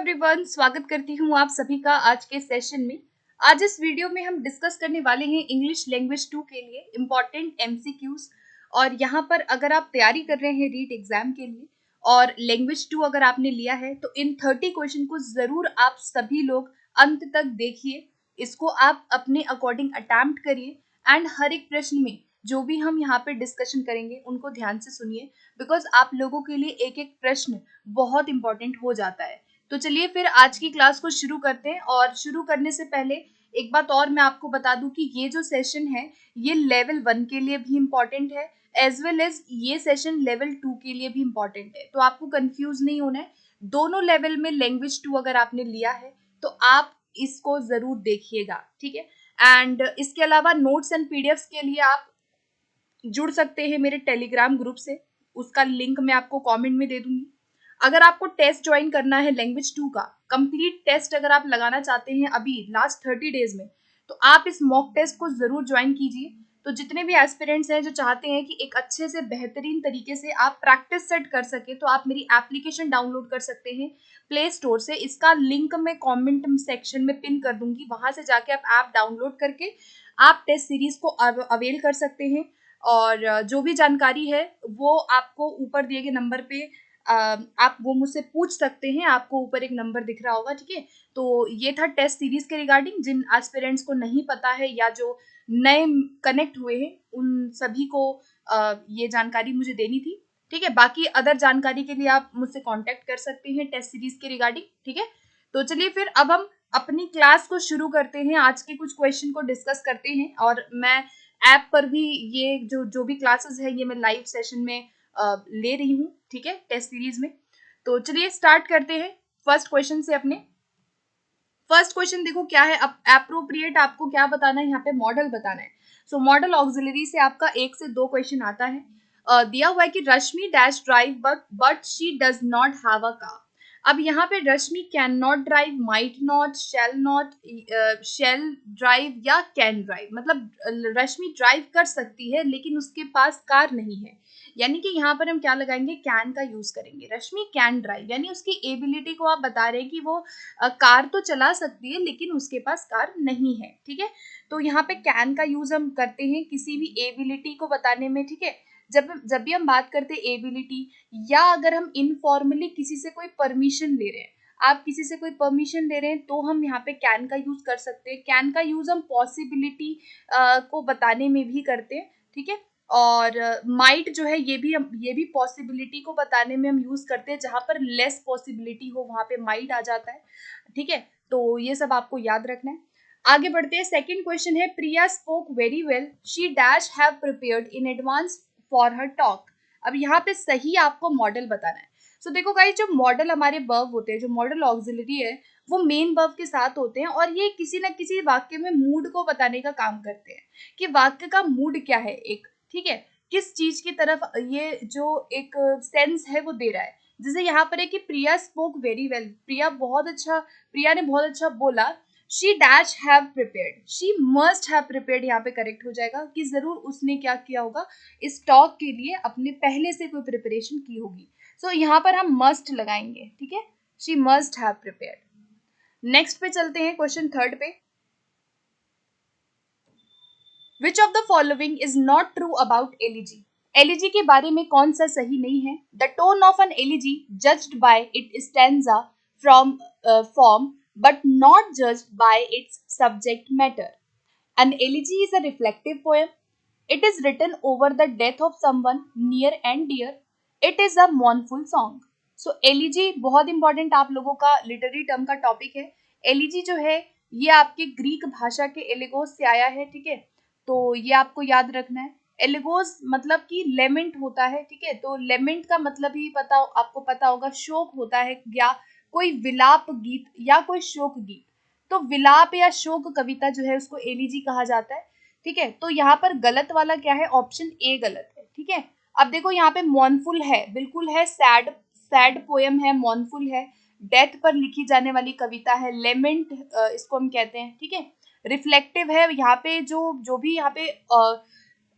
Everyone, स्वागत करती हूँ आप सभी का आज के सेशन में। आज इस वीडियो में हम डिस्कस करने वाले हैं इंग्लिश लैंग्वेज 2 के लिए इम्पॉर्टेंट एमसीक्यूज। और यहाँ पर अगर आप तैयारी कर रहे हैं रीट एग्जाम के लिए और लैंग्वेज 2 अगर आपने लिया है तो इन 30 क्वेश्चन को जरूर आप सभी लोग अंत तक देखिए। इसको आप अपने अकॉर्डिंग अटेम्प्ट करिए एंड हर एक प्रश्न में जो भी हम यहाँ पे डिस्कशन करेंगे उनको ध्यान से सुनिए, बिकॉज आप लोगों के लिए एक एक प्रश्न बहुत इंपॉर्टेंट हो जाता है। तो चलिए फिर आज की क्लास को शुरू करते हैं। और शुरू करने से पहले एक बात और मैं आपको बता दूं कि ये जो सेशन है ये लेवल 1 के लिए भी इम्पॉर्टेंट है एज वेल एज ये सेशन लेवल 2 के लिए भी इम्पॉर्टेंट है। तो आपको कंफ्यूज नहीं होना है। दोनों लेवल में लैंग्वेज 2 अगर आपने लिया है तो आप इसको जरूर देखिएगा, ठीक है। एंड इसके अलावा नोट्स एंड पीडीएफ्स के लिए आप जुड़ सकते हैं मेरे टेलीग्राम ग्रुप से। उसका लिंक मैं आपको कमेंट में दे दूंगी। अगर आपको टेस्ट ज्वाइन करना है लैंग्वेज 2 का कंप्लीट टेस्ट अगर आप लगाना चाहते हैं अभी लास्ट 30 डेज में, तो आप इस मॉक टेस्ट को जरूर ज्वाइन कीजिए। तो जितने भी एस्पिरेंट्स हैं जो चाहते हैं कि एक अच्छे से बेहतरीन तरीके से आप प्रैक्टिस सेट कर सके, तो आप मेरी एप्लीकेशन डाउनलोड कर सकते हैं प्ले स्टोर से। इसका लिंक मैं कमेंट सेक्शन में पिन कर दूंगी, वहां से जाके आप ऐप डाउनलोड करके आप टेस्ट सीरीज को अवेल कर सकते हैं। और जो भी जानकारी है वो आपको ऊपर दिए गए नंबर पे आप वो मुझसे पूछ सकते हैं। आपको ऊपर एक नंबर दिख रहा होगा, ठीक है। तो ये था टेस्ट सीरीज के रिगार्डिंग। जिन एस्पिरेंट्स को नहीं पता है या जो नए कनेक्ट हुए हैं उन सभी को ये जानकारी मुझे देनी थी, ठीक है। बाकी अदर जानकारी के लिए आप मुझसे कांटेक्ट कर सकते हैं टेस्ट सीरीज के रिगार्डिंग, ठीक है। तो चलिए फिर अब हम अपनी क्लास को शुरू करते हैं। आज के कुछ क्वेश्चन को डिस्कस करते हैं। और मैं ऐप पर भी ये जो भी क्लासेस है ये मैं लाइव सेशन में ले रही हूँ, ठीक है, टेस्ट सीरीज में। तो चलिए स्टार्ट करते हैं फर्स्ट क्वेश्चन से। अपने फर्स्ट क्वेश्चन देखो क्या है। अब एप्रोप्रिएट आपको क्या बताना है, यहाँ पे मॉडल बताना है। सो मॉडल ऑक्सिलरी से आपका 1 से 2 क्वेश्चन आता है। दिया हुआ है कि Rashmi dash drive but she does not have a car. अब यहाँ पे Rashmi can not drive, might not, shall drive या कैन ड्राइव। मतलब रश्मि ड्राइव कर सकती है लेकिन उसके पास कार नहीं है। यानी कि यहाँ पर हम क्या लगाएंगे, कैन का यूज करेंगे। रश्मि कैन ड्राइव यानी उसकी एबिलिटी को आप बता रहे हैं कि वो कार तो चला सकती है लेकिन उसके पास कार नहीं है, ठीक है। तो यहाँ पे कैन का यूज हम करते हैं किसी भी एबिलिटी को बताने में, ठीक है। जब भी हम बात करते हैं एबिलिटी, या अगर हम इनफॉर्मली किसी से कोई परमिशन ले रहे हैं, आप किसी से कोई परमिशन ले रहे हैं, तो हम यहाँ पे कैन का यूज कर सकते हैं। कैन का यूज हम पॉसिबिलिटी को बताने में भी करते हैं, ठीक है। और माइट जो है ये भी पॉसिबिलिटी को बताने में हम यूज करते हैं। जहां पर लेस पॉसिबिलिटी हो वहां पे माइट आ जाता है, ठीक है। तो ये सब आपको याद रखना है। आगे बढ़ते हैं। सेकंड क्वेश्चन है, Priya spoke very well, she dash have prepared in advance for her talk. अब यहाँ पे सही आपको मॉडल बताना है। सो देखो गाइस, जो मॉडल हमारे वर्ब होते हैं, जो मॉडल ऑक्सिलरी है, वो मेन वर्ब के साथ होते हैं और ये किसी न किसी वाक्य में मूड को बताने का काम करते हैं कि वाक्य का मूड क्या है, एक, ठीक है, किस चीज की तरफ ये जो एक सेंस है वो दे रहा है। जैसे यहाँ पर है कि प्रिया स्पोक वेरी वेल, प्रिया ने बहुत अच्छा बोला। She dash have prepared, she must have prepared यहाँ पे करेक्ट हो जाएगा कि जरूर उसने क्या किया होगा, इस टॉक के लिए अपने पहले से कोई प्रिपरेशन की होगी। सो यहाँ पर हम मस्ट लगाएंगे, ठीक है, she must have prepared. Next पे चलते हैं, क्वेश्चन थर्ड पे। Which of the following is not true about elegy? Elegy के बारे में कौन सा सही नहीं है? The tone of an elegy judged by its stanza from form but not judged by its subject matter. An elegy is a reflective poem. It is written over the death of someone near and dear. It is a mournful song. So elegy बहुत important आप लोगों का literary term का topic है। Elegy जो है ये आपके ग्रीक भाषा के एलिगोस से आया है, ठीक है। तो ये आपको याद रखना है। एलिगोस मतलब कि लेमेंट होता है, ठीक है। तो लेमेंट का मतलब ही आपको पता होगा, शोक होता है या कोई विलाप गीत या कोई शोक गीत। तो विलाप या शोक कविता जो है उसको एलिजी कहा जाता है, ठीक है। तो यहाँ पर गलत वाला क्या है, ऑप्शन ए गलत है, ठीक है। अब देखो यहाँ पे मॉर्नफुल है, बिल्कुल है, सैड सैड पोएम है, मॉर्नफुल है, डेथ पर लिखी जाने वाली कविता है, लेमेंट इसको हम कहते हैं, ठीक है। रिफ्लेक्टिव है, यहाँ पे जो भी यहाँ पे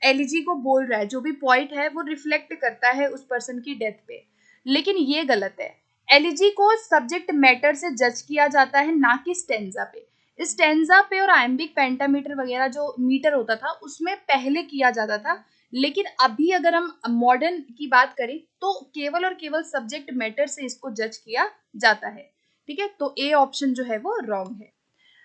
एलिजी को बोल रहा है, जो भी पॉइंट है वो रिफ्लेक्ट करता है उस पर्सन की डेथ पे। लेकिन ये गलत है। एलिजी को सब्जेक्ट मैटर से जज किया जाता है, ना कि स्टेंजा पे। स्टेंजा पे और आयम्बिक पेंटामीटर वगैरह जो मीटर होता था उसमें पहले किया जाता था, लेकिन अभी अगर हम मॉडर्न की बात करें तो केवल और केवल सब्जेक्ट मैटर से इसको जज किया जाता है। ठीक है, तो ए ऑप्शन जो है वो रॉन्ग है।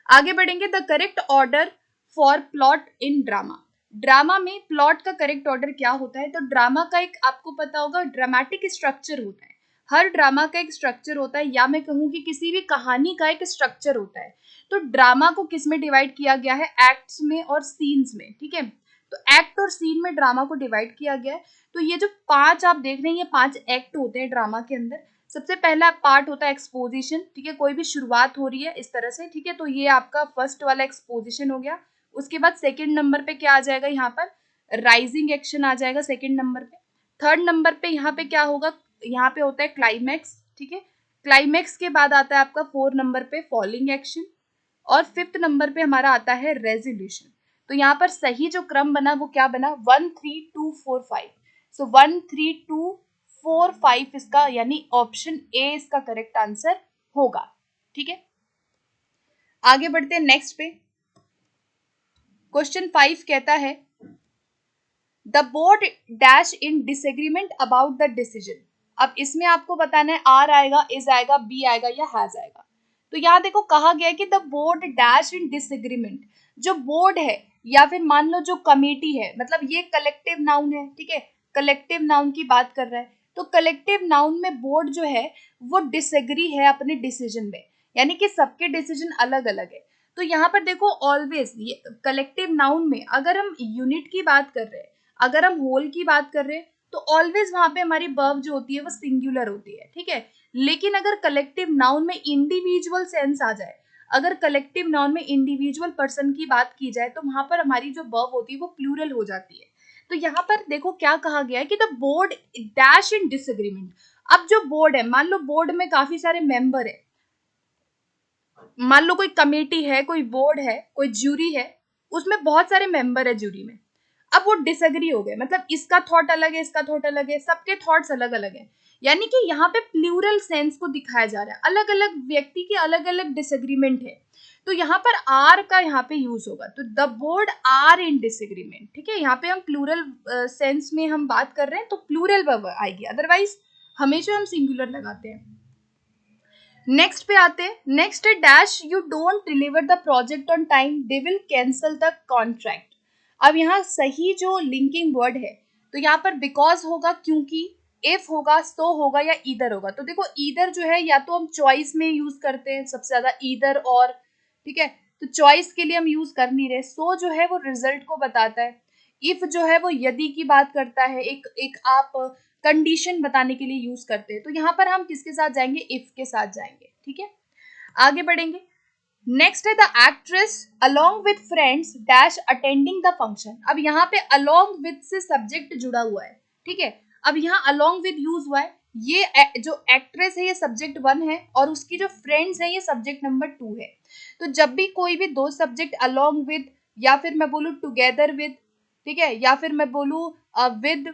आगे बढ़ेंगे, the correct order for plot in drama. Drama में प्लॉट का करेक्ट ऑर्डर क्या होता है? तो ड्रामा का एक, आपको पता होगा, ड्रामेटिक स्ट्रक्चर होता है। हर ड्रामा का एक स्ट्रक्चर होता है, या मैं कहूँ कि किसी भी कहानी का एक स्ट्रक्चर होता है। तो ड्रामा को किस में डिवाइड किया गया है? एक्ट्स में और सीन्स में। ठीक है, तो एक्ट और सीन में ड्रामा को डिवाइड किया गया है। तो ये जो 5 आप देख रहे हैं, ये 5 एक्ट होते हैं ड्रामा के अंदर। सबसे पहला पार्ट होता है एक्सपोजिशन। ठीक है, कोई भी शुरुआत हो रही है इस तरह से। ठीक है, तो ये आपका फर्स्ट वाला एक्सपोजिशन हो गया। उसके बाद सेकंड नंबर पे क्या आ जाएगा? यहाँ पर राइजिंग एक्शन आ जाएगा सेकंड नंबर पे। थर्ड नंबर पे यहाँ पे क्या होगा? यहाँ पे होता है क्लाइमैक्स। ठीक है, क्लाइमैक्स के बाद आता है आपका 4 नंबर पे फॉलिंग एक्शन, और 5th नंबर पे हमारा आता है रेजोल्यूशन। तो यहाँ पर सही जो क्रम बना वो क्या बना? 1 3 2 4 5। सो 1 3 2 4 5 इसका, यानी ऑप्शन ए इसका करेक्ट आंसर होगा। ठीक है, आगे बढ़ते हैं नेक्स्ट पे। क्वेश्चन 5 कहता है, the board dash in disagreement about the decision. अब इसमें आपको बताना है आर आएगा, इज आएगा, बी आएगा या हैज आएगा। तो यहाँ देखो कहा गया है कि the board dash in disagreement. जो बोर्ड है या फिर मान लो जो कमेटी है, मतलब ये कलेक्टिव नाउन है। ठीक है, कलेक्टिव नाउन की बात कर रहा है। तो कलेक्टिव नाउन में बोर्ड जो है वो डिसएग्री है अपने डिसीजन में, यानी कि सबके डिसीजन अलग अलग है। तो यहाँ पर देखो ऑलवेज कलेक्टिव नाउन में अगर हम यूनिट की बात कर रहे हैं, अगर हम होल की बात कर रहे हैं, तो ऑलवेज वहां पे हमारी वर्ब जो होती है वो सिंगुलर होती है। ठीक है, लेकिन अगर कलेक्टिव नाउन में इंडिविजुअल सेंस आ जाए, अगर कलेक्टिव नाउन में इंडिविजुअल पर्सन की बात की जाए, तो वहां पर हमारी जो वर्ब होती है वो प्लूरल हो जाती है। तो यहाँ पर देखो क्या कहा गया है कि the board dash in disagreement. अब जो बोर्ड है, मान लो बोर्ड में काफी सारे मेंबर है, मान लो कोई कमेटी है, कोई बोर्ड है, कोई ज्यूरी है, उसमें बहुत सारे मेंबर है ज्यूरी में। अब वो डिसएग्री हो गए, मतलब इसका थॉट अलग है, इसका थॉट अलग है, सबके थॉट्स अलग अलग है। यानी कि यहाँ पे प्लूरल सेंस को दिखाया जा रहा है, अलग अलग व्यक्ति के अलग अलग डिसएग्रीमेंट है। तो यहाँ पर आर का यहाँ पे यूज होगा, तो the board are in disagreement. ठीक है, यहाँ पे हम प्लूरल सेंस में हम बात कर रहे हैं, तो प्लूरल वर्ब आएगी, अदरवाइज हमेशा हम सिंगुलर लगाते हैं। नेक्स्ट पे आते हैं, नेक्स्ट है dash you don't deliver the project on time, they will cancel the contract. अब यहाँ सही जो लिंकिंग वर्ड है, तो यहाँ पर बिकॉज होगा, क्योंकि, इफ होगा, सो होगा, या ईदर होगा। तो देखो ईदर जो है या तो हम चॉइस में यूज करते हैं सबसे ज्यादा, ईदर और। ठीक है, तो चॉइस के लिए हम यूज कर नहीं रहे। सो जो है वो रिजल्ट को बताता है, इफ जो है वो यदि की बात करता है, एक एक आप कंडीशन बताने के लिए यूज करते हैं। तो यहाँ पर हम किसके साथ जाएंगे? इफ के साथ जाएंगे। ठीक है, आगे बढ़ेंगे। नेक्स्ट है the actress along with friends dash attending the function. अब यहाँ पे अलोंग विथ से सब्जेक्ट जुड़ा हुआ है। ठीक है, अब यहाँ अलोंग विथ यूज हुआ है। ये जो एक्ट्रेस है ये सब्जेक्ट 1 है, और उसकी जो फ्रेंड्स है ये सब्जेक्ट नंबर 2 है। तो जब भी कोई भी दो सब्जेक्ट अलोंग विथ, या फिर मैं बोलूँ टुगेदर विथ, ठीक है, या फिर मैं बोलूँ विद,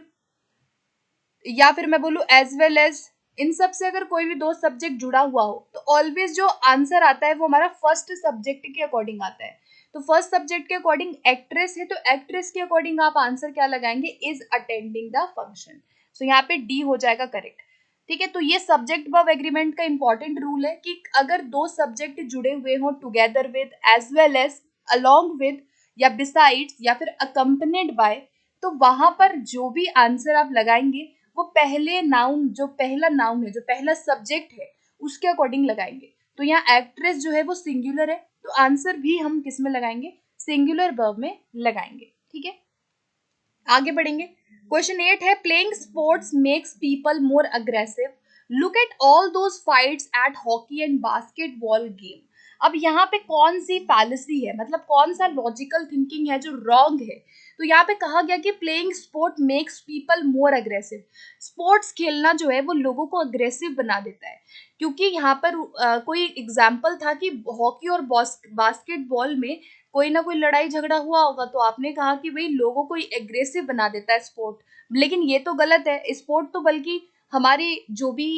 या फिर मैं बोलूँ एज वेल एज, इन सब से अगर कोई भी दो सब्जेक्ट जुड़ा हुआ हो, तो ऑलवेज जो आंसर आता है वो हमारा फर्स्ट सब्जेक्ट के अकॉर्डिंग आता है। तो फर्स्ट सब्जेक्ट के अकॉर्डिंग एक्ट्रेस है, तो एक्ट्रेस के अकॉर्डिंग आप आंसर क्या लगाएंगे? Is attending the function. So यहाँ पे डी हो जाएगा करेक्ट। ठीक है, तो ये सब्जेक्ट वर्ब एग्रीमेंट का इंपॉर्टेंट रूल है कि अगर दो सब्जेक्ट जुड़े हुए हो, together with, as well as, along with, या बिसाइड्स, या फिर अकम्पनीड बाय, तो वहां पर जो भी आंसर आप लगाएंगे वो पहले नाउन, जो पहला नाउन है, जो पहला सब्जेक्ट है, उसके अकॉर्डिंग लगाएंगे। तो यहाँ एक्ट्रेस जो है वो सिंगुलर है, तो आंसर भी हम किस में लगाएंगे? सिंगुलर वर्ब में लगाएंगे। ठीक है, आगे बढ़ेंगे। क्वेश्चन 8 है, playing sports makes people more aggressive, look at all those fights at hockey and basketball game. अब यहाँ पे कौन सी फैलेसी है, मतलब कौन सा लॉजिकल थिंकिंग है जो रॉन्ग है? तो यहाँ पे कहा गया कि playing sport makes people more aggressive. Sports खेलना जो है वो लोगों को अग्रेसिव बना देता है, क्योंकि यहाँ पर कोई एग्जाम्पल था कि हॉकी और बास्केटबॉल में कोई ना कोई लड़ाई झगड़ा हुआ होगा, तो आपने कहा कि भाई लोगों को एग्रेसिव बना देता है स्पोर्ट। लेकिन ये तो गलत है, स्पोर्ट तो बल्कि हमारे जो भी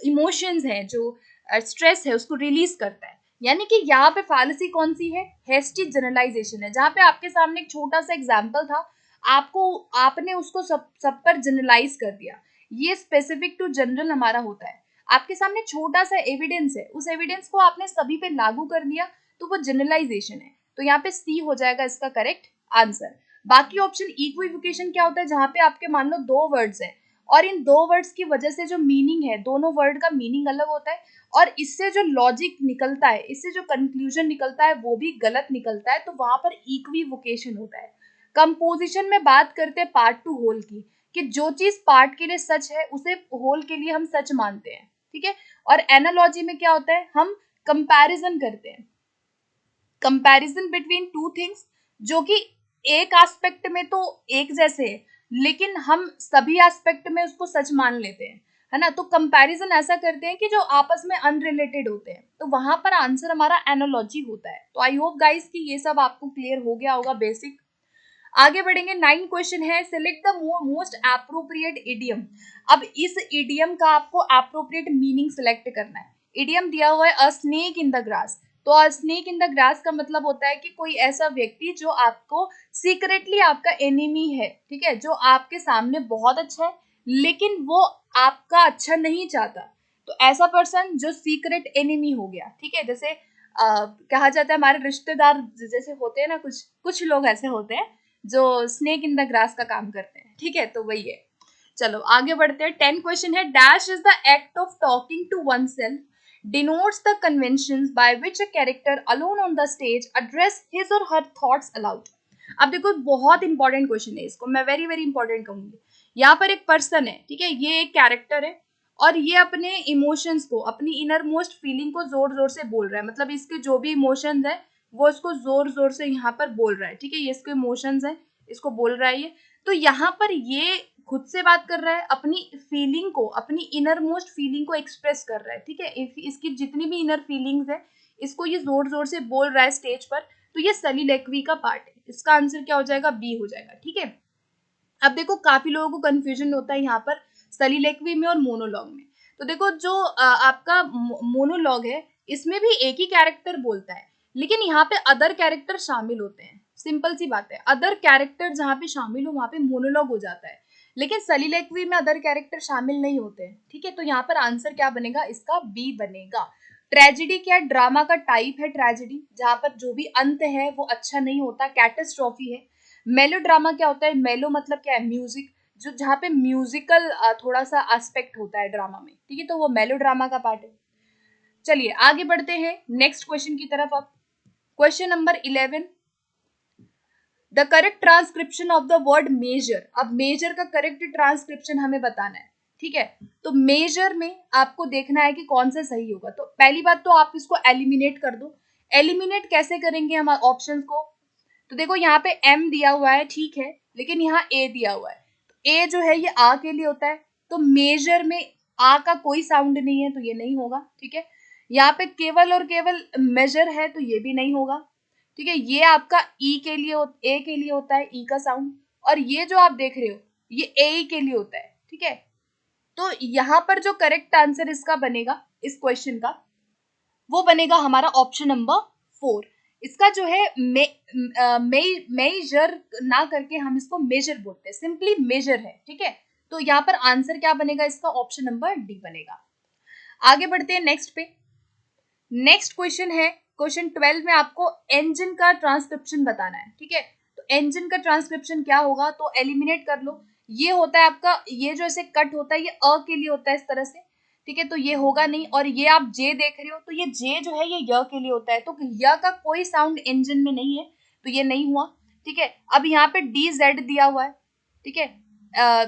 इमोशंस हैं, जो स्ट्रेस है, उसको रिलीज करता है। यानी कि यहाँ पे फालसी कौन सी है, हेस्टी जनरलाइजेशन है, जहाँ पे आपके सामने एक छोटा सा एग्जाम्पल था, आपने उसको सब पर जनरलाइज कर दिया। ये स्पेसिफिक टू जनरल हमारा होता है। आपके सामने छोटा सा एविडेंस है, उस एविडेंस को आपने सभी पे लागू कर दिया, तो वो जनरलाइजेशन है। तो यहाँ पे सी हो जाएगा इसका करेक्ट आंसर। बाकी ऑप्शन इक्विवोकेशन क्या होता है, जहाँ पे आपके मान लो दो वर्ड्स हैं और इन दो वर्ड्स की वजह से जो मीनिंग है, दोनों वर्ड का मीनिंग अलग होता है और इससे जो लॉजिक निकलता है, इससे जो कंक्लूजन निकलता है वो भी गलत निकलता है, तो वहां पर इक्विवोकेशन होता है। कंपोजिशन में बात करते हैं पार्ट टू होल की, कि जो चीज पार्ट के लिए सच है उसे होल के लिए हम सच मानते हैं, ठीक है। और एनालॉजी में क्या होता है, हम कंपैरिजन करते हैं, कंपैरिजन बिटवीन टू थिंग्स, जो कि एक एस्पेक्ट में तो एक जैसे है लेकिन हम सभी एस्पेक्ट में उसको सच मान लेते हैं, है ना। तो कंपैरिजन ऐसा करते हैं कि जो आपस में अनरिलेटेड होते हैं, तो वहां पर आंसर हमारा एनालॉजी होता है। तो आई होप गाइस कि ये सब आपको क्लियर हो गया होगा बेसिक। आगे बढ़ेंगे, 9 क्वेश्चन है, select the most appropriate idiom. अब इस इडियम का आपको एप्रोप्रिएट मीनिंग सिलेक्ट करना है। इडियम दिया हुआ है a snake in the grass, तो a snake in the grass का मतलब होता है कि कोई ऐसा व्यक्ति जो आपको सीक्रेटली आपका एनिमी है, ठीक है, जो आपके सामने बहुत अच्छा है लेकिन वो आपका अच्छा नहीं चाहता, तो ऐसा पर्सन जो सीक्रेट एनिमी हो गया, ठीक है। जैसे कहा जाता है हमारे रिश्तेदार जैसे होते हैं ना, कुछ कुछ लोग ऐसे होते हैं जो स्नेक इन द ग्रास का काम करते हैं, ठीक है, तो वही है। चलो आगे बढ़ते हैं। 10 क्वेश्चन है, dash is the act of talking to one self denotes the conventions by which a character alone on the stage address his or her thoughts aloud। अब देखो बहुत इंपॉर्टेंट क्वेश्चन है, इसको मैं वेरी वेरी इंपॉर्टेंट कहूंगी। यहाँ पर एक पर्सन है, ठीक है, ये एक कैरेक्टर है और ये अपने इमोशंस को, अपनी इनर मोस्ट फीलिंग को जोर जोर से बोल रहा है, मतलब इसके जो भी इमोशंस है वो इसको जोर जोर से यहाँ पर बोल रहा है, ठीक है, ये इसके इमोशंस है, इसको बोल रहा है ये। तो यहाँ पर ये खुद से बात कर रहा है, अपनी फीलिंग को, अपनी इनर मोस्ट फीलिंग को एक्सप्रेस कर रहा है, ठीक है, इसकी जितनी भी इनर फीलिंग्स है इसको ये जोर जोर से बोल रहा है स्टेज पर। तो ये soliloquy का पार्ट है, इसका आंसर क्या हो जाएगा, बी हो जाएगा, ठीक है। अब देखो काफी लोगों को कंफ्यूजन होता है यहाँ पर soliloquy में और मोनोलॉग में। तो देखो जो आपका मोनोलॉग है इसमें भी एक ही कैरेक्टर बोलता है, लेकिन यहाँ पे अदर कैरेक्टर शामिल होते हैं, सिंपल सी बात है, अदर कैरेक्टर जहाँ पे शामिल हो वहां पे मोनोलॉग हो जाता है, लेकिन soliloquy में अदर कैरेक्टर शामिल नहीं होते हैं, ठीक है। तो यहाँ पर आंसर क्या बनेगा, इसका बी बनेगा। ट्रेजेडी क्या है, ड्रामा का टाइप है ट्रेजेडी, जहां पर जो भी अंत है वो अच्छा नहीं होता, कैटास्ट्रॉफी है। मेलो ड्रामा क्या होता है, मेलो मतलब क्या है, म्यूजिक, जो जहाँ पे म्यूजिकल थोड़ा सा एस्पेक्ट होता है ड्रामा में, ठीक है, तो वो मेलो ड्रामा का पार्ट है। चलिए आगे बढ़ते हैं नेक्स्ट क्वेश्चन की तरफ। अब question number 11, the correct transcription of the word major. अब मेजर का करेक्ट ट्रांसक्रिप्शन हमें बताना है, ठीक है। तो मेजर में आपको देखना है कि कौन सा सही होगा। तो पहली बात तो आप इसको एलिमिनेट कर दो। एलिमिनेट कैसे करेंगे हम ऑप्शंस को, तो देखो यहाँ पे एम दिया हुआ है, ठीक है, लेकिन यहाँ ए दिया हुआ है, तो ए जो है ये आ के लिए होता है, तो मेजर में आ का कोई साउंड नहीं है तो ये नहीं होगा, ठीक है। यहाँ पे केवल और केवल मेजर है तो ये भी नहीं होगा, ठीक है। ये आपका ई के लिए ए के लिए होता है, ई का साउंड, और ये जो आप देख रहे हो ये ए के लिए होता है, ठीक है। तो यहाँ पर जो करेक्ट आंसर इसका बनेगा, इस क्वेश्चन का, वो बनेगा हमारा ऑप्शन नंबर 4। इसका जो है मेजर ना करके हम इसको मेजर बोलते हैं, सिंपली मेजर है, ठीक है। तो यहाँ पर आंसर क्या बनेगा इसका, ऑप्शन नंबर डी बनेगा। आगे बढ़ते हैं नेक्स्ट पे। नेक्स्ट क्वेश्चन है क्वेश्चन 12 में आपको एंजिन का ट्रांसक्रिप्शन बताना है, ठीक है। तो एंजिन का ट्रांसक्रिप्शन क्या होगा, तो एलिमिनेट कर लो। ये होता है आपका, ये जो ऐसे कट होता है ये अ के लिए होता है इस तरह से, ठीक है, तो ये होगा नहीं। और ये आप जे देख रहे हो तो ये जे जो है ये य के लिए होता है, तो य का कोई साउंड इंजन में नहीं है, तो ये नहीं हुआ, ठीक है। अब यहाँ पे डी जेड दिया हुआ है, ठीक है,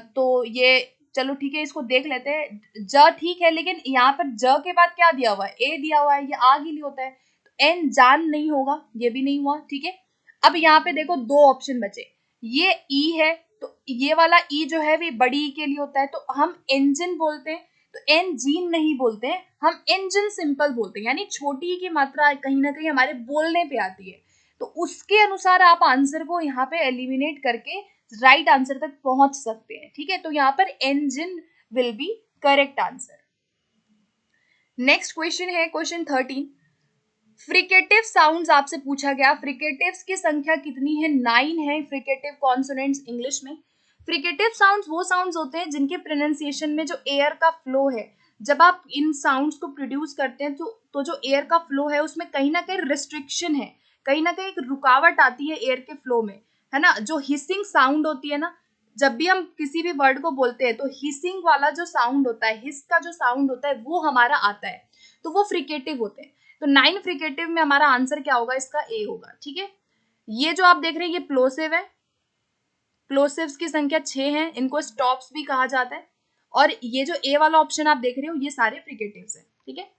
तो ये चलो ठीक है, इसको देख लेते हैं। ज ठीक है, लेकिन यहाँ पर ज के बाद क्या दिया हुआ है, ए दिया हुआ है, ये आ के लिए होता है, तो एन जान नहीं होगा, ये भी नहीं हुआ, ठीक है। अब यहाँ पे देखो दो ऑप्शन बचे, ये ई है, तो ये वाला ई जो है वो बड़ी ई के लिए होता है, तो हम इंजन बोलते हैं, तो इंजीन नहीं बोलते हैं, हम इंजन सिंपल बोलते हैं, यानी छोटी की मात्रा कहीं ना कहीं हमारे बोलने पे आती है, तो उसके अनुसार आप आंसर को यहाँ पे एलिमिनेट करके राइट आंसर तक पहुंच सकते हैं, ठीक है। तो यहाँ पर engine will be correct answer. Next question है क्वेश्चन 13। फ्रिकेटिव साउंड्स आपसे पूछा गया, फ्रिकेटिव्स की संख्या कितनी है? 9 है फ्रिकेटिव कॉन्सोनेंट्स इंग्लिश में। फ्रिकेटिव साउंड्स वो साउंड्स होते हैं जिनके प्रोनाउंसिएशन में जो एयर का फ्लो है, जब आप इन साउंड्स को प्रोड्यूस करते हैं तो जो एयर का फ्लो है उसमें कहीं ना कहीं रिस्ट्रिक्शन है, कहीं ना कहीं एक रुकावट आती है एयर के फ्लो में, है ना। जो हिसिंग साउंड होती है ना, जब भी हम किसी भी वर्ड को बोलते हैं तो हिसिंग वाला जो साउंड होता है, हिस का जो साउंड होता है वो हमारा आता है, तो वो फ्रिकेटिव होते हैं। तो 9 फ्रिकेटिव में हमारा आंसर क्या होगा? इसका ए होगा, ठीक है। ये जो आप देख रहे हैं ये प्लोसिव है, प्लोसिव्स की संख्या 6 है, इनको स्टॉप्स भी कहा जाता है। और ये जो ए वाला ऑप्शन आप देख रहे हो ये सारे फ्रिकेटिव्स हैं, ठीक है।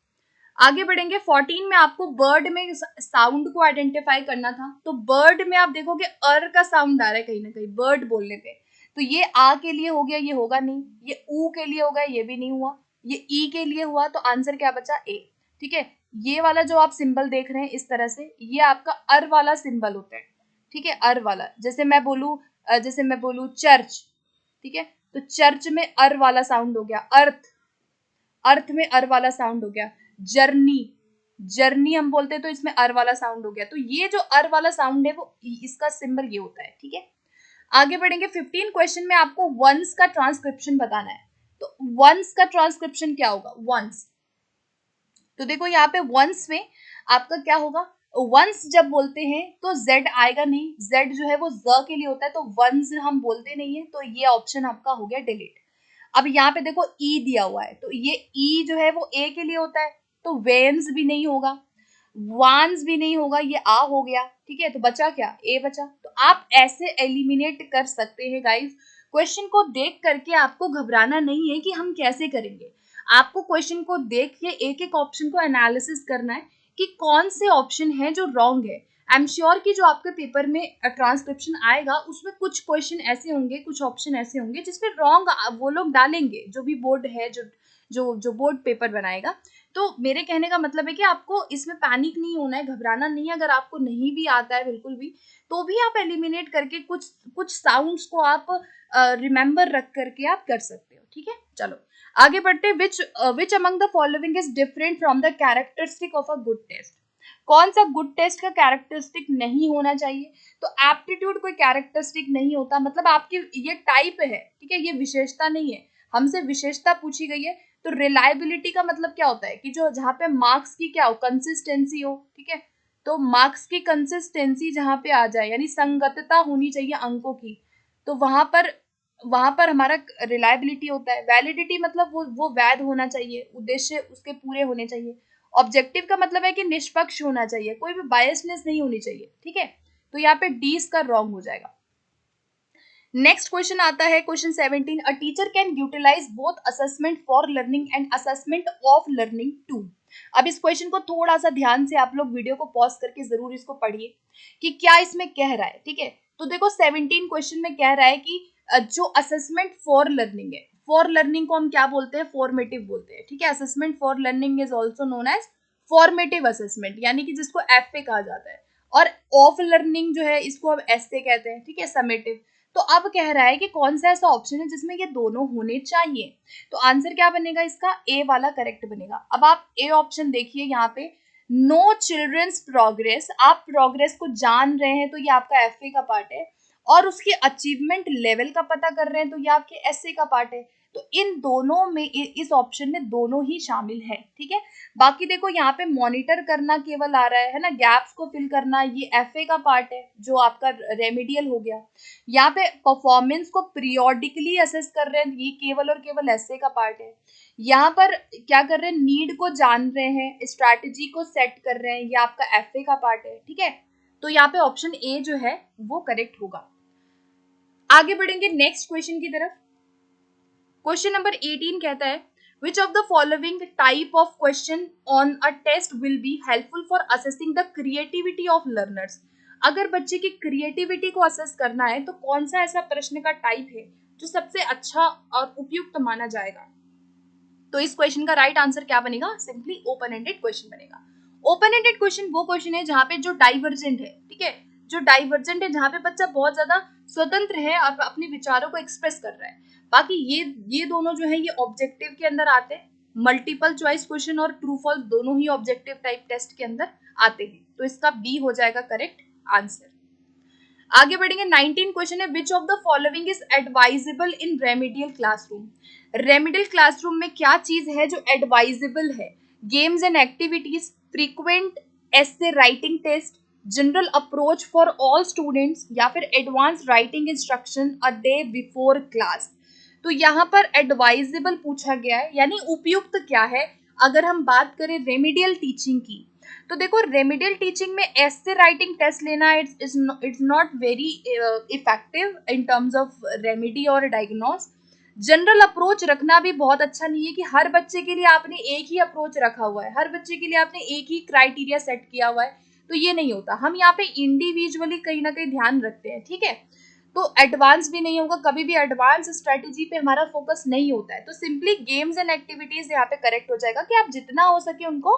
आगे बढ़ेंगे 14 में, आपको बर्ड में साउंड को आइडेंटिफाई करना था। तो बर्ड में आप देखोगे अर का साउंड आ रहा है कहीं ना कहीं बर्ड बोलने पे, तो ये आ के लिए हो गया, ये होगा नहीं। ये ऊ के लिए होगा, ये भी नहीं हुआ। ये ई के लिए हुआ, तो आंसर क्या बचा? ए, ठीक है। ये वाला जो आप सिंबल देख रहे हैं इस तरह से, ये आपका अर वाला सिंबल होता है, ठीक है, अर वाला। जैसे मैं बोलूं चर्च, ठीक है, तो चर्च में अर वाला साउंड हो गया। अर्थ, अर्थ में अर वाला साउंड हो गया। जर्नी, जर्नी हम बोलते हैं तो इसमें अर वाला साउंड हो गया। तो ये जो अर वाला साउंड है वो इसका सिंबल ये होता है, ठीक है। आगे बढ़ेंगे 15 क्वेश्चन में, आपको वंस का ट्रांसक्रिप्शन बताना है। तो वंस का ट्रांसक्रिप्शन क्या होगा? वंस, तो देखो यहाँ पे वंस में आपका क्या होगा? वंस जब बोलते हैं तो जेड आएगा नहीं, जेड जो है वो ज के लिए होता है, तो वंस हम बोलते नहीं है, तो ये ऑप्शन आपका हो गया डिलीट। अब यहाँ पे देखो ई दिया हुआ है, तो ये ई जो है वो ए के लिए होता है, तो वेन्स भी नहीं होगा, वान्स भी नहीं होगा, ये आ हो गया, ठीक है। तो बचा क्या? ए बचा। तो आप ऐसे एलिमिनेट कर सकते हैं गाइस। क्वेश्चन को देख करके आपको घबराना नहीं है कि हम कैसे करेंगे, आपको क्वेश्चन को देख के एक एक ऑप्शन को एनालिसिस करना है कि कौन से ऑप्शन है जो रॉन्ग है। आई एम श्योर कि जो आपके पेपर में ट्रांसक्रिप्शन आएगा उसमें कुछ क्वेश्चन ऐसे होंगे, कुछ ऑप्शन ऐसे होंगे जिसमें रॉन्ग वो लोग डालेंगे, जो भी बोर्ड है, जो जो जो बोर्ड पेपर बनाएगा। तो मेरे कहने का मतलब है कि आपको इसमें पैनिक नहीं होना है, घबराना नहीं है। अगर आपको नहीं भी आता है बिल्कुल भी, तो भी आप एलिमिनेट करके कुछ कुछ साउंड्स को आप रिमेंबर रख करके आप कर सकते हो, ठीक है। चलो आगे बढ़ते हैं। Which among the following is different from the characteristic of a good test? कौन सा गुड टेस्ट का कैरेक्टरिस्टिक नहीं होना चाहिए? तो एप्टीट्यूड कोई कैरेक्टरिस्टिक नहीं होता, मतलब आपकी ये टाइप है, ठीक है, ये विशेषता नहीं है, हमसे विशेषता पूछी गई है। तो रिलायबिलिटी का मतलब क्या होता है कि जो जहाँ पे मार्क्स की क्या हो, कंसिस्टेंसी हो, ठीक है। तो मार्क्स की कंसिस्टेंसी जहाँ पे आ जाए, यानी संगतता होनी चाहिए अंकों की, तो वहां पर हमारा रिलायबिलिटी होता है। वैलिडिटी मतलब वो वैध होना चाहिए, उद्देश्य उसके पूरे होने चाहिए। ऑब्जेक्टिव का मतलब है कि निष्पक्ष होना चाहिए, कोई भी बायसनेस नहीं होनी चाहिए, ठीक है। तो यहाँ पे डी इसका रॉन्ग हो जाएगा। नेक्स्ट क्वेश्चन आता है question 17। A teacher can utilize both assessment for learning and assessment of learning too. अब इस क्वेश्चन को थोड़ा सा ध्यान से आप लोग वीडियो को पॉज करके जरूर इसको पढ़िए कि क्या इसमें कह रहा है, ठीक है। तो देखो 17 क्वेश्चन में कह रहा है कि जो असेसमेंट फॉर लर्निंग है, फॉर लर्निंग को हम क्या बोलते हैं? फॉर्मेटिव बोलते हैं, ठीक है। Assessment for learning is also known as formative assessment, यानी कि जिसको एफ ए कहा जाता है। और ऑफ लर्निंग जो है इसको अब एस ए कहते हैं, ठीक है, समेटिव। तो अब कह रहा है कि कौन सा ऐसा ऑप्शन है जिसमें ये दोनों होने चाहिए। तो आंसर क्या बनेगा इसका? ए वाला करेक्ट बनेगा। अब आप ए ऑप्शन देखिए यहाँ पे, नो चिल्ड्रंस प्रोग्रेस, आप प्रोग्रेस को जान रहे हैं तो ये आपका एफ ए का पार्ट है, और उसकी अचीवमेंट लेवल का पता कर रहे हैं तो ये आपके एस ए का पार्ट है। तो इन दोनों में, इस ऑप्शन में दोनों ही शामिल है, ठीक है। बाकी देखो यहाँ पे मॉनिटर करना केवल आ रहा है ना, गैप्स को फिल करना, ये एफ ए का पार्ट है जो आपका रेमेडियल हो गया। यहाँ पे परफॉर्मेंस को पीरियोडिकली असेस कर रहे हैं, ये केवल और केवल एस ए का पार्ट है। यहाँ पर क्या कर रहे हैं? नीड को जान रहे हैं, स्ट्रैटेजी को सेट कर रहे हैं, ये आपका एफ ए का पार्ट है, ठीक है। तो यहाँ पे ऑप्शन ए जो है वो करेक्ट होगा। आगे बढ़ेंगे नेक्स्ट क्वेश्चन की तरफ। क्वेश्चन नंबर 18 कहता है which of the following type of question on a test will be helpful for assessing the creativity of learners? अगर बच्चे की क्रिएटिविटी को असेस करना है तो कौन सा ऐसा प्रश्न का टाइप है जो सबसे अच्छा और उपयुक्त माना जाएगा? तो इस क्वेश्चन का राइट आंसर क्या बनेगा? सिंपली ओपन एंडेड क्वेश्चन बनेगा। ओपन एंडेड क्वेश्चन वो क्वेश्चन है जहां पे जो डाइवर्जेंट है, ठीक है, जो डाइवर्जेंट है, जहां पे बच्चा बहुत ज्यादा स्वतंत्र है और अपने विचारों को एक्सप्रेस कर रहा है। बाकी ये दोनों जो है ये ऑब्जेक्टिव के अंदर आते हैं, मल्टीपल चॉइस क्वेश्चन और ट्रू फॉल्स दोनों ही ऑब्जेक्टिव टाइप टेस्ट के अंदर आते हैं, तो इसका बी हो जाएगा करेक्ट आंसर। आगे बढ़ेंगे, 19 क्वेश्चन है, which of the following is advisable in remedial classroom. Remedial classroom में क्या चीज है जो एडवाइजेबल है? Games and activities, frequent essay writing test, general approach for all students, या फिर advance writing instruction a day before class. तो यहाँ पर एडवाइजेबल पूछा गया है, यानी उपयुक्त क्या है। अगर हम बात करें रेमेडियल टीचिंग की, तो देखो रेमेडियल टीचिंग में ऐसे राइटिंग टेस्ट लेना it's not very effective in terms of remedy और डायग्नोस। जनरल अप्रोच रखना भी बहुत अच्छा नहीं है कि हर बच्चे के लिए आपने एक ही अप्रोच रखा हुआ है, हर बच्चे के लिए आपने एक ही क्राइटेरिया सेट किया हुआ है, तो ये नहीं होता। हम यहाँ पे इंडिविजुअली कहीं ना कहीं ध्यान रखते हैं, ठीक है। तो एडवांस भी नहीं होगा, कभी भी एडवांस स्ट्रेटेजी पे हमारा फोकस नहीं होता है। तो सिंपली गेम्स एंड एक्टिविटीज यहाँ पे करेक्ट हो जाएगा कि आप जितना हो सके उनको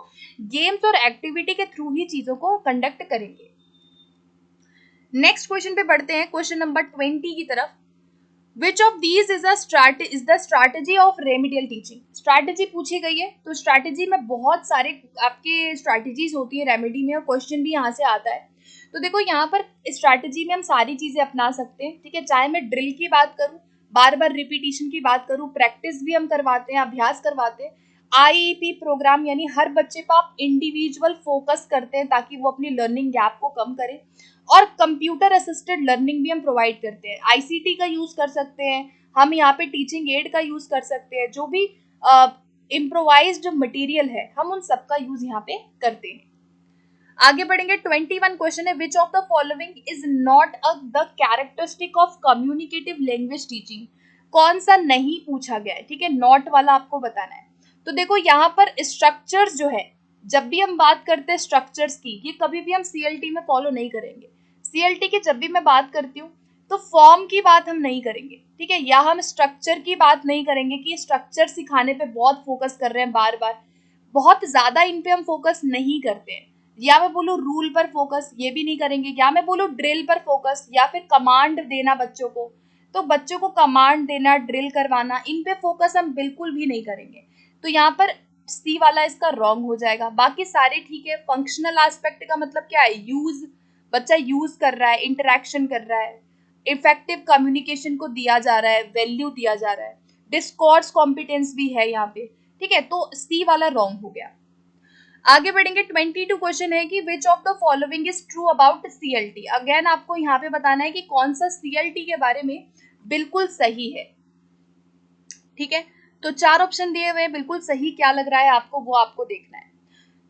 गेम्स और एक्टिविटी के थ्रू ही चीजों को कंडक्ट करेंगे। नेक्स्ट क्वेश्चन पे बढ़ते हैं, क्वेश्चन नंबर 20 की तरफ। Which of these is the strategy of remedial teaching. Strategy पूछी गई है, तो स्ट्रैटेजी में बहुत सारे आपके स्ट्रैटेजीज होती है रेमेडी में, और क्वेश्चन भी यहाँ से आता है। तो देखो यहाँ पर स्ट्रैटेजी में हम सारी चीजें अपना सकते हैं, ठीक है। चाहे मैं ड्रिल की बात करूं, बार बार रिपीटिशन की बात करूं, प्रैक्टिस भी हम करवाते हैं, अभ्यास करवाते हैं। आईईपी प्रोग्राम यानी हर बच्चे को आप इंडिविजुअल फोकस करते हैं ताकि वो अपनी लर्निंग गैप को कम करें। और कंप्यूटर असिस्टेड लर्निंग भी हम प्रोवाइड करते हैं, आईसीटी का यूज कर सकते हैं हम, यहाँ पे टीचिंग एड का यूज कर सकते हैं, जो भी इम्प्रोवाइज्ड मटेरियल है हम उन सब का यूज यहाँ पे करते हैं। आगे बढ़ेंगे, 21 क्वेश्चन है, which of the following is not the characteristic of communicative language teaching. कौन सा नहीं पूछा गया है, ठीक है, नॉट वाला आपको बताना है। तो देखो यहाँ पर स्ट्रक्चर्स जो है, जब भी हम बात करते हैं स्ट्रक्चर्स की, ये कभी भी हम सीएलटी में फॉलो नहीं करेंगे। सीएलटी की जब भी मैं बात करती हूँ तो फॉर्म की बात हम नहीं करेंगे, ठीक है, या हम स्ट्रक्चर की बात नहीं करेंगे कि स्ट्रक्चर सिखाने पे बहुत फोकस कर रहे हैं, बार बार बहुत ज्यादा इन पे हम फोकस नहीं करते हैं। या मैं बोलूँ रूल पर फोकस, ये भी नहीं करेंगे। या मैं बोलूँ ड्रिल पर फोकस, या फिर कमांड देना बच्चों को, तो बच्चों को कमांड देना, ड्रिल करवाना, इन पे फोकस हम बिल्कुल भी नहीं करेंगे। तो यहाँ पर सी वाला इसका रॉन्ग हो जाएगा। बाकी सारे ठीक है। फंक्शनल एस्पेक्ट का मतलब क्या है, यूज, बच्चा यूज कर रहा है, इंटरेक्शन कर रहा है, इफेक्टिव कम्युनिकेशन को दिया जा रहा है, वैल्यू दिया जा रहा है, डिस्कोर्स कॉम्पिटेंस भी है यहाँ पे, ठीक है। तो सी वाला रॉन्ग हो गया। आगे बढ़ेंगे, 22 क्वेश्चन है कि विच of the following is true about CLT. Again आपको यहाँ पे बताना है कि कौन सा सीएलटी के बारे में बिल्कुल सही है, ठीक है। तो 4 ऑप्शन दिए हुए हैं, बिल्कुल सही क्या लग रहा है आपको वो आपको देखना है।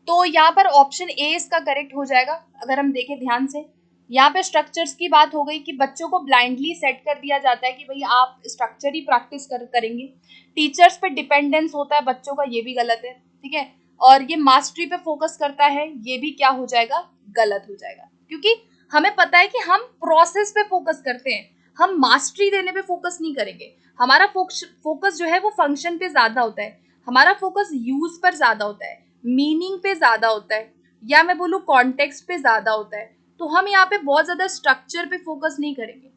तो यहाँ पर ऑप्शन ए इसका करेक्ट हो जाएगा। अगर हम देखें ध्यान से, यहाँ पे स्ट्रक्चर्स की बात हो गई कि बच्चों को ब्लाइंडली सेट कर दिया जाता है कि भाई आप स्ट्रक्चर ही प्रैक्टिस करेंगे। टीचर्स पे डिपेंडेंस होता है बच्चों का, ये भी गलत है, ठीक है। और ये मास्टरी पे फोकस करता है, ये भी क्या हो जाएगा, गलत हो जाएगा। क्योंकि हमें पता है कि हम प्रोसेस पे फोकस करते हैं, हम मास्टरी देने पे फोकस नहीं करेंगे। हमारा फोकस जो है वो फंक्शन पे ज्यादा होता है, हमारा फोकस यूज पर ज्यादा होता है, मीनिंग पे ज्यादा होता है, या मैं बोलूँ कॉन्टेक्स्ट पे ज्यादा होता है। तो हम यहाँ पे बहुत ज्यादा स्ट्रक्चर पे फोकस नहीं करेंगे।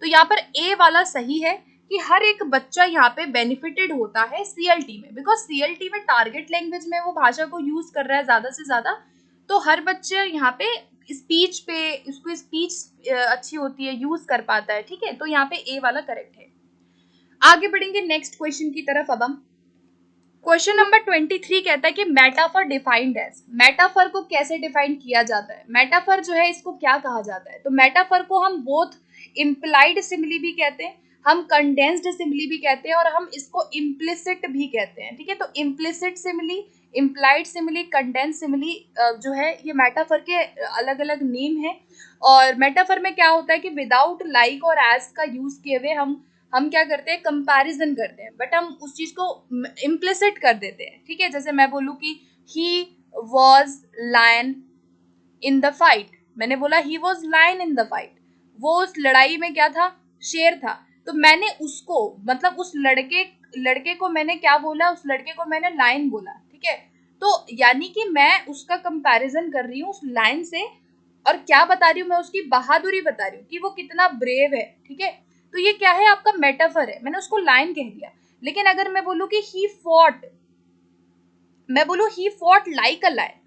तो यहाँ पर ए वाला सही है कि हर एक बच्चा यहाँ पे बेनिफिटेड होता है सीएलटी में, बिकॉज सीएलटी में टारगेट लैंग्वेज में वो भाषा को यूज कर रहा है ज्यादा से ज्यादा। तो हर बच्चे यहाँ पे स्पीच पे, उसको स्पीच अच्छी होती है, यूज कर पाता है, ठीक है। तो यहाँ पे ए वाला करेक्ट है। आगे बढ़ेंगे नेक्स्ट क्वेश्चन की तरफ। अब हम क्वेश्चन नंबर 23 कहता है कि मेटाफर डिफाइंड एज। मेटाफर को कैसे डिफाइन किया जाता है, मेटाफर जो है इसको क्या कहा जाता है। तो मेटाफर को हम बोथ इम्प्लाइड सिमिली भी कहते हैं, हम कंडेंस्ड सिमिली भी कहते हैं, और हम इसको इम्प्लिसिट भी कहते हैं, ठीक है। तो implicit simile, implied simile, condensed simile जो है ये मेटाफर के अलग अलग नेम है। और मेटाफर में क्या होता है कि विदाउट लाइक और एज का यूज किए हुए हम क्या करते हैं, कंपैरिजन करते हैं, बट हम उस चीज को इम्प्लिसिट कर देते हैं, ठीक है। जैसे मैं बोलूँ कि he was lion in the fight, मैंने बोला he was lion in the fight, वो उस लड़ाई में क्या था, शेर था। तो मैंने उसको, मतलब उस लड़के को मैंने क्या बोला, उस लड़के को मैंने लायन बोला, ठीक है। तो यानी कि मैं उसका कंपैरिजन कर रही हूँ उस लायन से, और क्या बता रही हूँ मैं, उसकी बहादुरी बता रही हूँ कि वो कितना ब्रेव है, ठीक है। तो ये क्या है, आपका मेटाफर है, मैंने उसको लाइन कह दिया। लेकिन अगर मैं बोलूं कि he fought like a lion,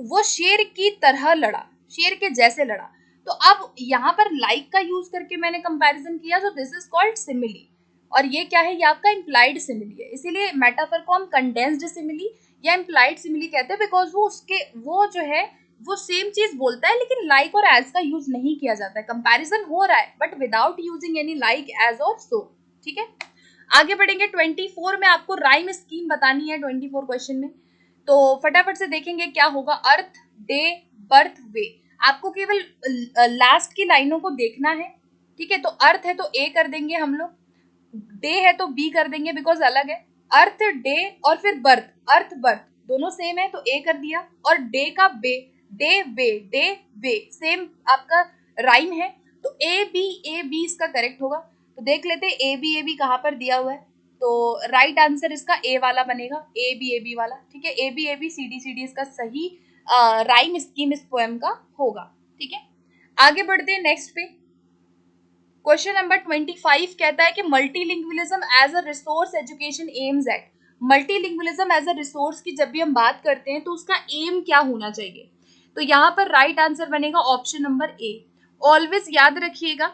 वो शेर की तरह लड़ा, शेर के जैसे लड़ा। तो अब यहाँ पर लाइक का यूज करके मैंने कंपैरिजन किया, तो दिस इज कॉल्ड सिमिली। और ये क्या है, ये आपका इम्प्लाइड सिमिली है। इसीलिए मेटाफर को हम कंडेंस्ड सिमिली या इम्प्लाइड सिमिली कहते हैं, बिकॉज वो जो है वो सेम चीज बोलता है, लेकिन लाइक और एज का यूज नहीं किया जाता है। कंपैरिजन हो रहा है but without using any like, as और सो। ठीक है, आगे बढ़ेंगे। 24 में आपको राइम स्कीम बतानी है 24 क्वेश्चन में, तो फटाफट से देखेंगे क्या होगा। अर्थ, डे, बर्थ, वे, आपको केवल लास्ट की लाइनों को देखना है। ठीक है, तो अर्थ है तो ए कर देंगे हम लोग, डे है तो बी कर देंगे बिकॉज अलग है। अर्थ, डे और फिर बर्थ, अर्थ बर्थ दोनों सेम है तो ए कर दिया। और डे का बे, डे वे, डे वे सेम आपका राइम है, तो ए बी इसका करेक्ट होगा। तो देख लेते हैं ए बी कहाँ पर दिया हुआ है, तो राइट आंसर इसका ए वाला बनेगा, ए बी वाला। ठीक है, ए बी सी डी इसका सही राइम स्कीम इस पोएम का होगा। ठीक है, आगे बढ़ते हैं नेक्स्ट पे। क्वेश्चन नंबर 25 कहता है कि multilingualism as a resource education aims at. Multilingualism as a resource की जब भी हम बात करते हैं तो उसका एम क्या होना चाहिए, तो यहाँ पर राइट आंसर बनेगा ऑप्शन नंबर ए। ऑलवेज याद रखिएगा,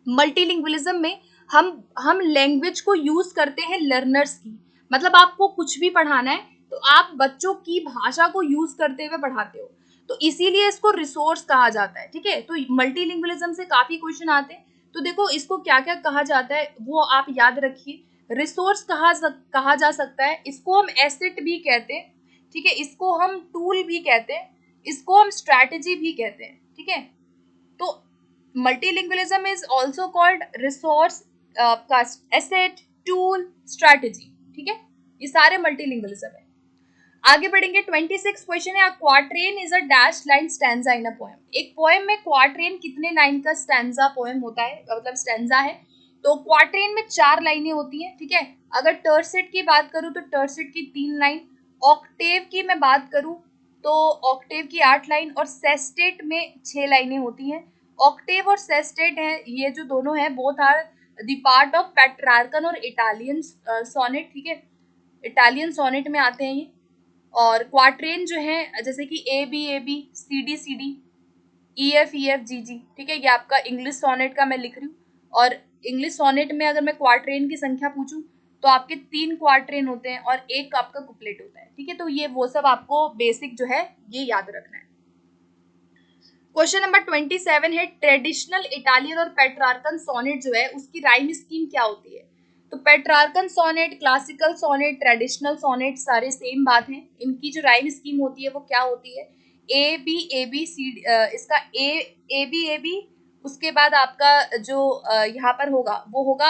मल्टीलिंगुअलिज्म में हम लैंग्वेज को यूज करते हैं लर्नर्स की, मतलब आपको कुछ भी पढ़ाना है तो आप बच्चों की भाषा को यूज करते हुए पढ़ाते हो, तो इसीलिए इसको रिसोर्स कहा जाता है। ठीक है, तो मल्टीलिंगुअलिज्म से काफी क्वेश्चन आते हैं, तो देखो इसको क्या क्या कहा जाता है वो आप याद रखिए। रिसोर्स कहा जा सकता है, इसको हम एसेट भी कहते हैं। ठीक है, इसको हम टूल भी कहते हैं, इसको हम स्ट्रैटेजी भी कहते हैं। ठीक है, तो multilingualism is also called resource, asset, tool, strategy। ठीक है, ये सारे multilingualism है। आगे बढ़ेंगे। 26 क्वेश्चन है, quatrain is a dash line stanza in a poem. एक पोएम में क्वार्ट्रेन कितने लाइन का स्टैंजा पोएम होता है, मतलब स्टैंजा है, तो क्वार्ट्रेन में 4 लाइनें होती हैं। ठीक है, अगर टर्सेट की बात करूं तो टर्सेट की 3 लाइन, ऑक्टेव की मैं बात करूं तो ऑक्टेव की 8 लाइन, और सेस्टेट में 6 लाइनें होती हैं। ऑक्टेव और सेस्टेट है, ये जो दोनों है both are the part of Petrarchan और इटालियन सोनेट। ठीक है, इटालियन सोनेट में आते हैं ये। और क्वार्ट्रेन जो है जैसे कि A B C D E F G G. ठीक है, ये आपका इंग्लिश सोनेट का मैं लिख रही हूँ। और इंग्लिश सोनेट में अगर मैं क्वार्ट्रेन की संख्या पूछूं तो आपके 3 क्वार्ट्रेन होते हैं और एक आपका कुपलेट होता है। ठीक है, तो ये वो सब आपको बेसिक जो है ये याद रखना है। क्वेश्चन नंबर 27 है, ट्रेडिशनल इटालियन और पेट्रार्कन सोनेट जो है उसकी राइम स्कीम क्या होती है। तो Petrarchan sonnet, classical sonnet, traditional sonnet सारे सेम बात है। इनकी जो राइम स्कीम होती है वो क्या होती है, ए बी सी, इसका ए बी, उसके बाद आपका जो यहाँ पर होगा वो होगा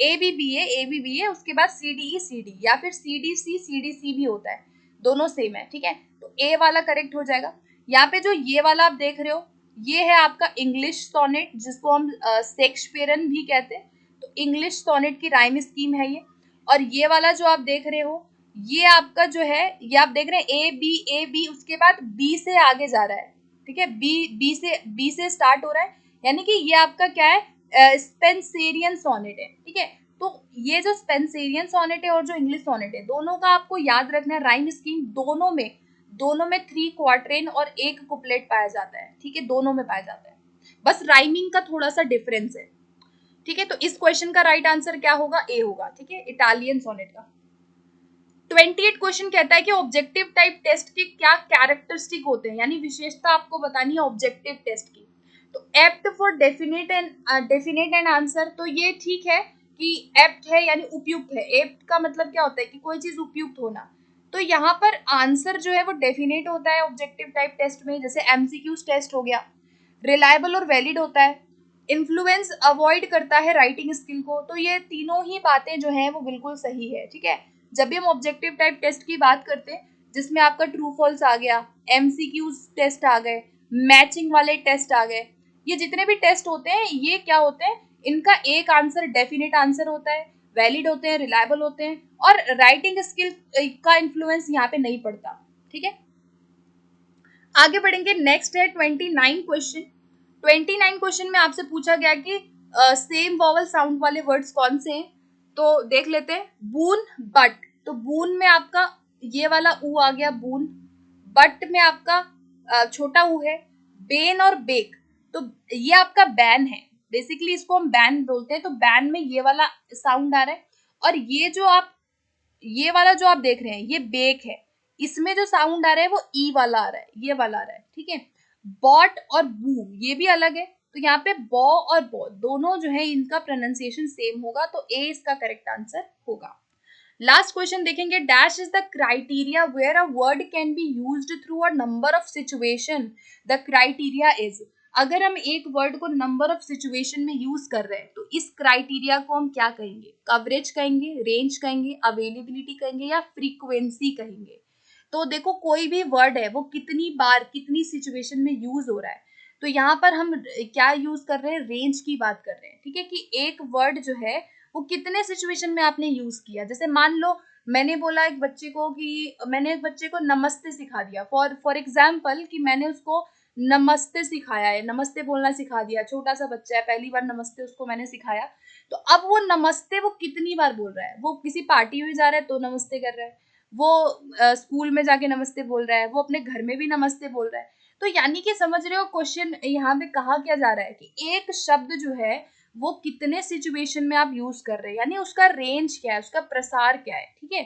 ए बी है, उसके बाद सी डी या फिर सी डी सी भी होता है, दोनों सेम है। ठीक है, तो ए वाला करेक्ट हो जाएगा। यहाँ पे जो ये वाला आप देख रहे हो ये है आपका इंग्लिश सोनेट, जिसको हम शेक्सपियरन भी कहते हैं। तो इंग्लिश सोनेट की राइम स्कीम है ये। और ये वाला जो आप देख रहे हो ये आपका जो है, ये आप देख रहे हैं ए बी उसके बाद बी से आगे जा रहा है। ठीक है, बी से स्टार्ट हो रहा है, यानी कि ये आपका क्या है, स्पेंसेरियन सोनेट है। ठीक है, तो ये जो स्पेंसेरियन सोनेट है और जो इंग्लिश सोनेट है दोनों का आपको याद रखना है राइम स्कीम। दोनों में 3 क्वार्ट्रेन और 1 कुपलेट पाया जाता है। ठीक है, दोनों में पाया जाता है, बस राइमिंग का थोड़ा सा डिफरेंस है। ठीक है, तो इस क्वेश्चन का राइट आंसर क्या होगा, ए होगा। ठीक है, इटालियन सोनेट का। 28 क्वेश्चन कहता है कि ऑब्जेक्टिव टाइप टेस्ट के क्या कैरेक्टरिस्टिक होते हैं, यानी विशेषता आपको बतानी है ऑब्जेक्टिव टेस्ट की। तो apt for definite and answer, तो ये ठीक है कि एप्ट है यानी उपयुक्त है। एप्ट का मतलब क्या होता है कि कोई चीज उपयुक्त होना, तो यहाँ पर आंसर जो है वो डेफिनेट होता है ऑब्जेक्टिव टाइप टेस्ट में, जैसे एमसीक्यूज टेस्ट हो गया। रिलायबल और वैलिड होता है। इन्फ्लुएंस अवॉइड करता है राइटिंग स्किल को, तो ये तीनों ही बातें जो हैं वो बिल्कुल सही है। ठीक है, जब भी हम ऑब्जेक्टिव टाइप टेस्ट की बात करते हैं जिसमें आपका ट्रू फॉल्स आ गया, एमसीक्यूज टेस्ट आ गए, मैचिंग वाले टेस्ट आ गए, ये जितने भी टेस्ट होते हैं ये क्या होते हैं, इनका एक आंसर डेफिनेट आंसर होता है, वैलिड होते हैं, रिलायबल होते हैं, और राइटिंग स्किल का इन्फ्लुएंस यहाँ पे नहीं पड़ता। ठीक है, आगे बढ़ेंगे। नेक्स्ट है 29 क्वेश्चन। 29 क्वेश्चन में आपसे पूछा गया कि सेम वॉवल साउंड वाले वर्ड्स कौन से हैं, तो देख लेते हैं। बून, बट, तो बून में आपका ये वाला ऊ आ गया बून, बट में आपका छोटा ऊ है, बेन और बेक, तो ये आपका बैन है, बेसिकली इसको हम बैन बोलते हैं, तो बैन में ये वाला साउंड आ रहा है। और ये वाला जो आप देख रहे हैं ये बेक है, इसमें जो साउंड आ रहा है वो ई वाला आ रहा है, ये वाला आ रहा है, ठीक है। बॉट और बू ये भी अलग है, तो यहाँ पे बॉ और बॉ दोनों जो है इनका प्रोनाउंसिएशन सेम होगा, तो ए इसका करेक्ट आंसर होगा। लास्ट क्वेश्चन देखेंगे। Dash is the criteria where a word can be used through a number of situation. The criteria is, अगर हम एक वर्ड को नंबर ऑफ सिचुएशन में यूज कर रहे हैं तो इस क्राइटेरिया को हम क्या कहेंगे? कवरेज कहेंगे, रेंज कहेंगे, अवेलेबिलिटी कहेंगे या फ्रीक्वेंसी कहेंगे? तो देखो कोई भी वर्ड है वो कितनी बार कितनी सिचुएशन में यूज हो रहा है, तो यहाँ पर हम क्या यूज कर रहे हैं? रेंज की बात कर रहे हैं, ठीक है, कि एक वर्ड जो है वो कितने सिचुएशन में आपने यूज किया। जैसे मान लो मैंने बोला एक बच्चे को कि मैंने एक बच्चे को नमस्ते सिखा दिया, फॉर एग्जाम्पल कि मैंने उसको नमस्ते सिखाया है, नमस्ते बोलना सिखा दिया, छोटा सा बच्चा है, पहली बार नमस्ते उसको मैंने सिखाया, तो अब वो नमस्ते वो कितनी बार बोल रहा है? वो किसी पार्टी में जा रहा है तो नमस्ते कर रहा है, वो स्कूल में जाके नमस्ते बोल रहा है, वो अपने घर में भी नमस्ते बोल रहा है। तो यानी कि समझ रहे हो क्वेश्चन यहाँ पे कहा क्या जा रहा है कि एक शब्द जो है वो कितने सिचुएशन में आप यूज कर रहे हैं, यानी उसका रेंज क्या है, उसका प्रसार क्या है, ठीक है।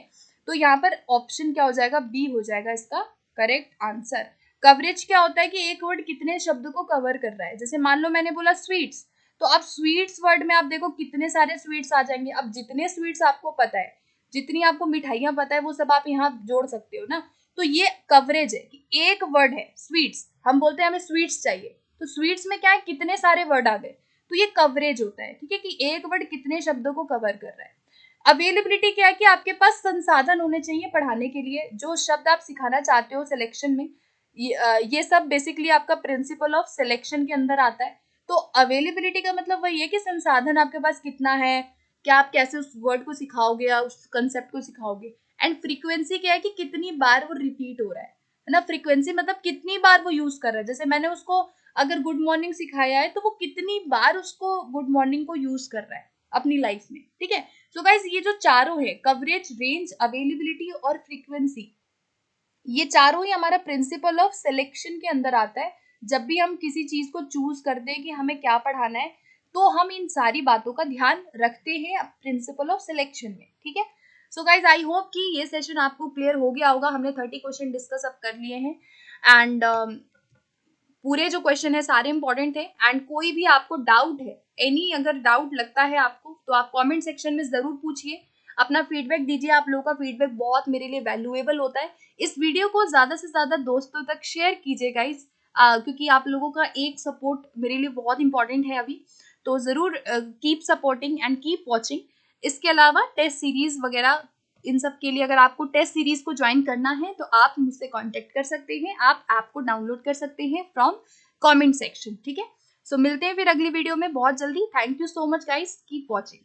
तो यहाँ पर ऑप्शन क्या हो जाएगा? बी हो जाएगा इसका करेक्ट आंसर। कवरेज क्या होता है कि एक वर्ड कितने शब्द को कवर कर रहा है। जैसे मान लो मैंने बोला स्वीट्स, तो अब स्वीट्स वर्ड में आप देखो कितने सारे स्वीट्स आ जाएंगे। अब जितने स्वीट्स आपको पता है, जितनी आपको मिठाइयां पता है, वो सब आप यहाँ जोड़ सकते हो ना। तो ये कवरेज है कि एक वर्ड है स्वीट्स, हम बोलते हैं हमें स्वीट्स चाहिए, तो स्वीट्स में क्या है? कितने सारे वर्ड आ गए, तो ये कवरेज होता है, ठीक है, कि एक वर्ड कितने शब्दों को कवर कर रहा है। अवेलेबिलिटी क्या है कि आपके पास संसाधन होने चाहिए पढ़ाने के लिए, जो शब्द आप सिखाना चाहते हो सिलेक्शन में, ये सब बेसिकली आपका प्रिंसिपल ऑफ सिलेक्शन के अंदर आता है। तो अवेलेबिलिटी का मतलब वही है कि संसाधन आपके पास कितना है, क्या आप कैसे उस वर्ड को सिखाओगे या उस कंसेप्ट को सिखाओगे। एंड फ्रीक्वेंसी क्या है कि कितनी बार वो रिपीट हो रहा है ना। फ्रीक्वेंसी मतलब कितनी बार वो यूज कर रहा है। जैसे मैंने उसको अगर गुड मॉर्निंग सिखाया है तो वो कितनी बार उसको गुड मॉर्निंग को यूज कर रहा है अपनी लाइफ में, ठीक है। सो गाइस ये जो चारों है, कवरेज, रेंज, अवेलेबिलिटी और फ्रीक्वेंसी, ये चारों ही हमारा प्रिंसिपल ऑफ सिलेक्शन के अंदर आता है। जब भी हम किसी चीज को चूज करते हैं कि हमें क्या पढ़ाना है, तो हम इन सारी बातों का ध्यान रखते हैं प्रिंसिपल ऑफ सिलेक्शन में, ठीक है। सो गाइज आई होप कि ये सेशन आपको क्लियर हो गया होगा। हमने 30 क्वेश्चन डिस्कस अब कर लिए हैं एंड पूरे जो क्वेश्चन है सारे इंपॉर्टेंट थे। एंड कोई भी आपको डाउट है, एनी अगर डाउट लगता है आपको, तो आप कमेंट सेक्शन में जरूर पूछिए, अपना फीडबैक दीजिए। आप लोगों का फीडबैक बहुत मेरे लिए वैल्यूएबल होता है। इस वीडियो को ज्यादा से ज्यादा दोस्तों तक शेयर कीजिए गाइस, क्योंकि आप लोगों का एक सपोर्ट मेरे लिए बहुत इंपॉर्टेंट है अभी। तो जरूर keep supporting and keep watching. इसके अलावा टेस्ट सीरीज वगैरह, इन सब के लिए अगर आपको टेस्ट सीरीज को ज्वाइन करना है तो आप मुझसे कांटेक्ट कर सकते हैं। आप ऐप को डाउनलोड कर सकते हैं फ्रॉम कमेंट सेक्शन, ठीक है। सो मिलते हैं फिर अगली वीडियो में बहुत जल्दी। Thank you so much guys, keep watching.